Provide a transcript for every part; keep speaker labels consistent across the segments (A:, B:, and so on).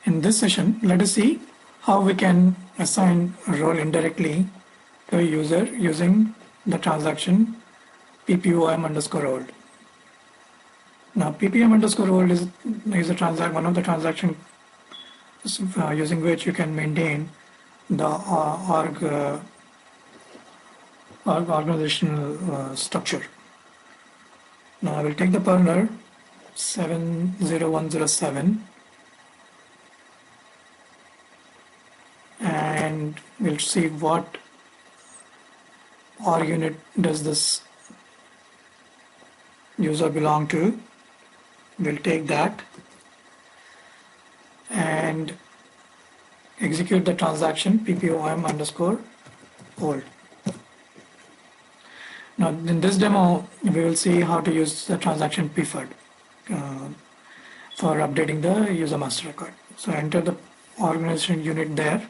A: In this session, let us see how we can assign a role indirectly to a user using the transaction ppom underscore old. Now, ppm underscore old is one of the transaction using which you can maintain the organizational structure. Now, I will take the pointer 70107 and we'll see what org unit does this user belong to. We'll take that and execute the transaction ppom underscore old. Now in this demo we will see how to use the transaction pfud for updating the user master record. So enter the organization unit there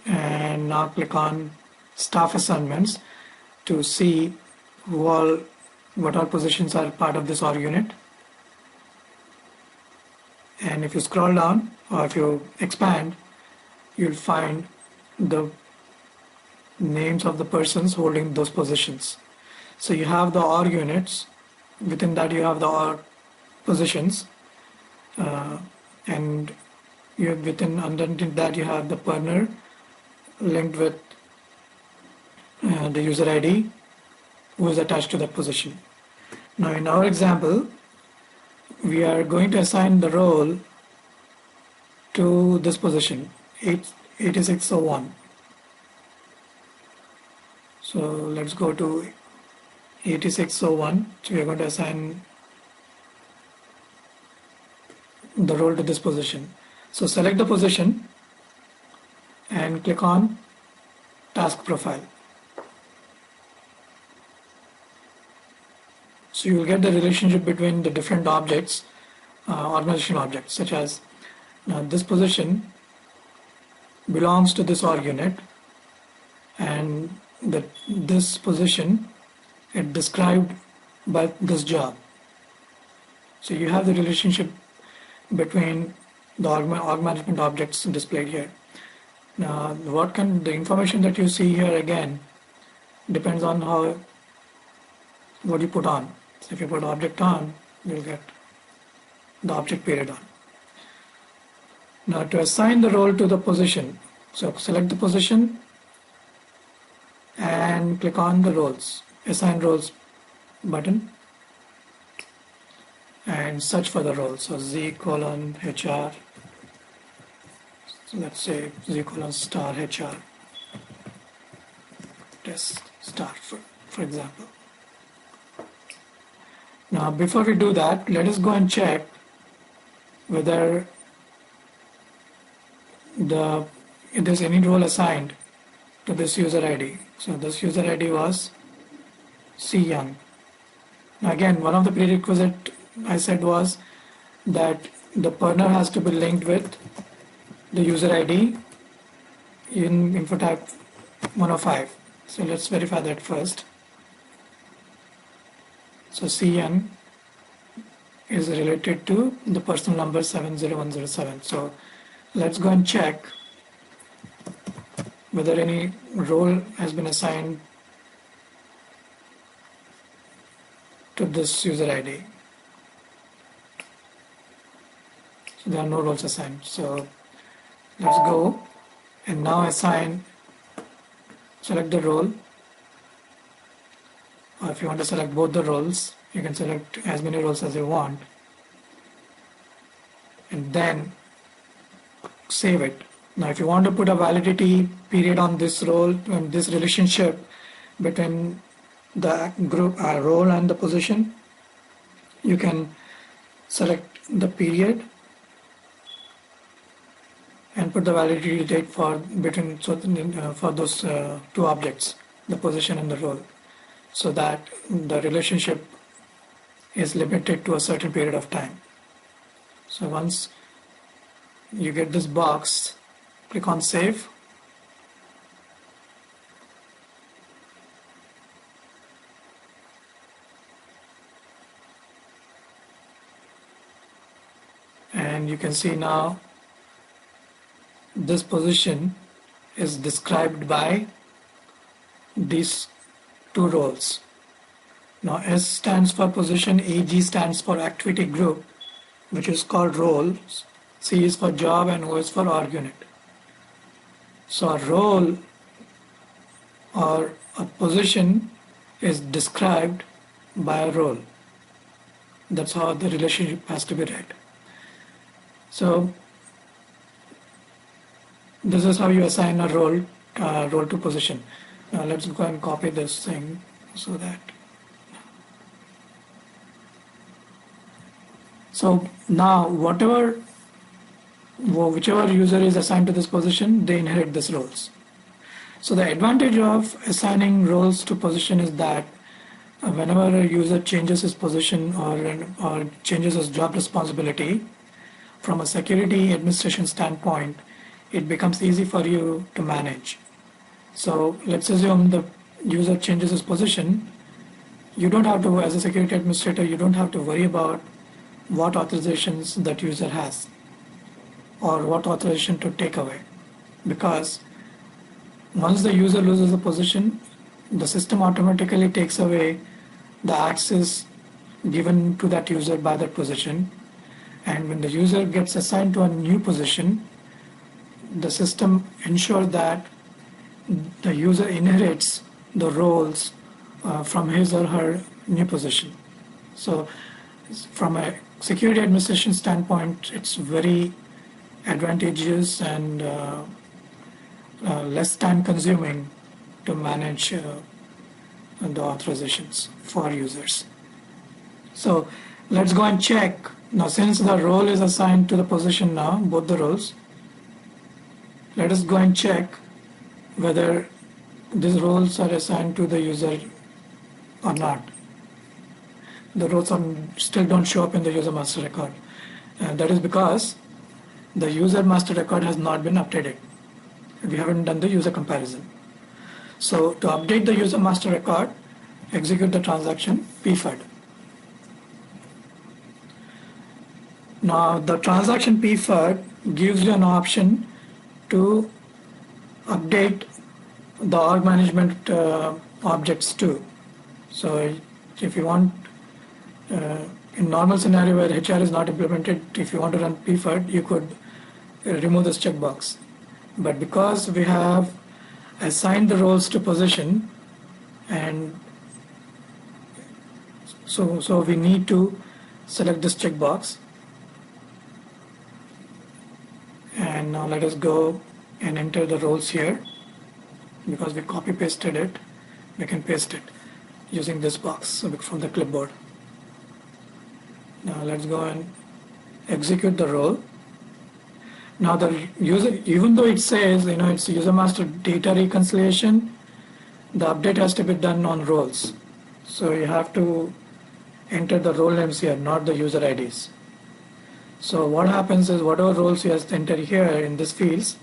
A: and now click on staff assignments to see what all positions are part of this org unit. And if you scroll down or if you expand, you'll find the names of the persons holding those positions. So you have the org units, within that you have the org positions, and underneath that you have the partner linked with the user ID who is attached to that position. Now in our example, we are going to assign the role to this position 8601. So let's go to 8601. So we are going to assign the role to this position. So select the position and click on task profile. So you will get the relationship between the different objects, organizational objects, such as this position belongs to this org unit, and this position is described by this job. So you have the relationship between the org management objects displayed here. Now, the information that you see here again depends on what you put on. So if you put object on, you'll get the object period on. Now to assign the role to the position, so select the position and click on the roles, assign roles button, and search for the role. So Z:HR, so let's say Z:* HR test star for example. Now before we do that, let us go and check whether if there's any role assigned to this user ID. So this user ID was C Young. Now again, one of the prerequisites I said was that the partner has to be linked with the user ID in info type 105. So let's verify that first. So CN is related to the personal number 70107. So let's go and check whether any role has been assigned to this user ID. So there are no roles assigned. So let's go and now select the role. Or if you want to select both the roles, you can select as many roles as you want and then save it. Now if you want to put a validity period on this role and this relationship between the group role and the position, you can select the period and put the validity date for those two objects, the position and the role, so that the relationship is limited to a certain period of time. So once you get this box, click on save. and you can see now this position is described by these two roles. Now S stands for position, AG stands for activity group, which is called roles, C is for job, and O is for org unit. So a role or a position is described by a role. That's how the relationship has to be read. So this is how you assign a role to position. Now let's go and copy this thing so that. So now whichever user is assigned to this position, they inherit these roles. So the advantage of assigning roles to position is that whenever a user changes his position or changes his job responsibility, from a security administration standpoint, it becomes easy for you to manage. So let's assume the user changes his position. You don't have to, as a security administrator, you don't have to worry about what authorizations that user has or what authorization to take away, because once the user loses the position, the system automatically takes away the access given to that user by that position, and when the user gets assigned to a new position, the system ensures that the user inherits the roles from his or her new position. So from a security administration standpoint, it's very advantageous and less time consuming to manage the authorizations for users. So let's go and check. Now since the role is assigned to the position now, both the roles, let us go and check whether these roles are assigned to the user or not. The roles still don't show up in the user master record. And that is because the user master record has not been updated. We haven't done the user comparison. So to update the user master record, execute the transaction pfud. Now the transaction pfud gives you an option to update the org management objects too. So if you want, in normal scenario where HR is not implemented, if you want to run pfud, you could remove this checkbox. But because we have assigned the roles to position, and so we need to select this checkbox. And now let us go and enter the roles here. Because we copy pasted it, we can paste it using this box from the clipboard. Now let's go and execute the role. Now the user, even though it says it's user master data reconciliation, the update has to be done on roles. So you have to enter the role names here, not the user IDs. So what happens is whatever roles you have entered here in these fields,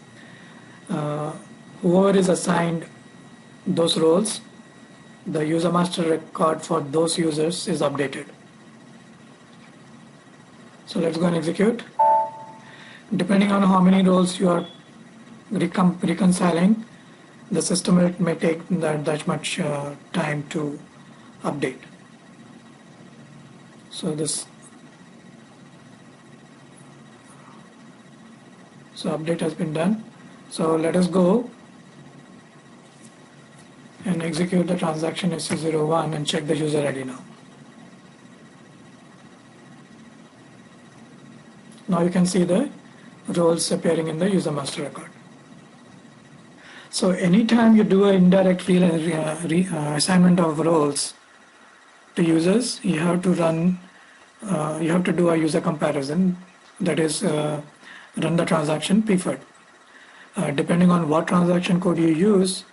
A: whoever is assigned those roles, the user master record for those users is updated. So let's go and execute. Depending on how many roles you are reconciling, the system may take that much time to update. So update has been done. So let us go and execute the transaction SC01 and check the user ID now. Now you can see the roles appearing in the user master record. So anytime you do an indirect assignment of roles to users, you have to do a user comparison, that is run the transaction pfud. Depending on what transaction code you use,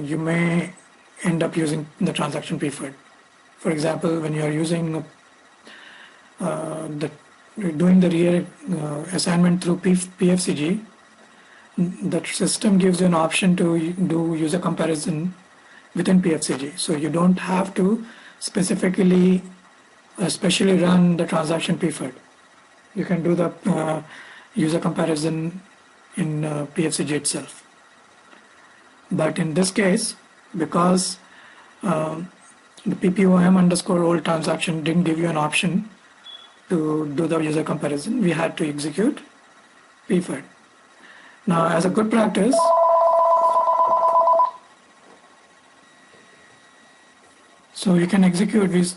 A: you may end up using the transaction pfud. For example, when you are using doing the assignment through PFCG, the system gives you an option to do user comparison within PFCG. So you don't have to specially run the transaction pfud. You can do the user comparison in PFCG itself. But in this case, because the PPOM underscore old transaction didn't give you an option to do the user comparison, we had to execute pfed. Now, as a good practice, so you can execute these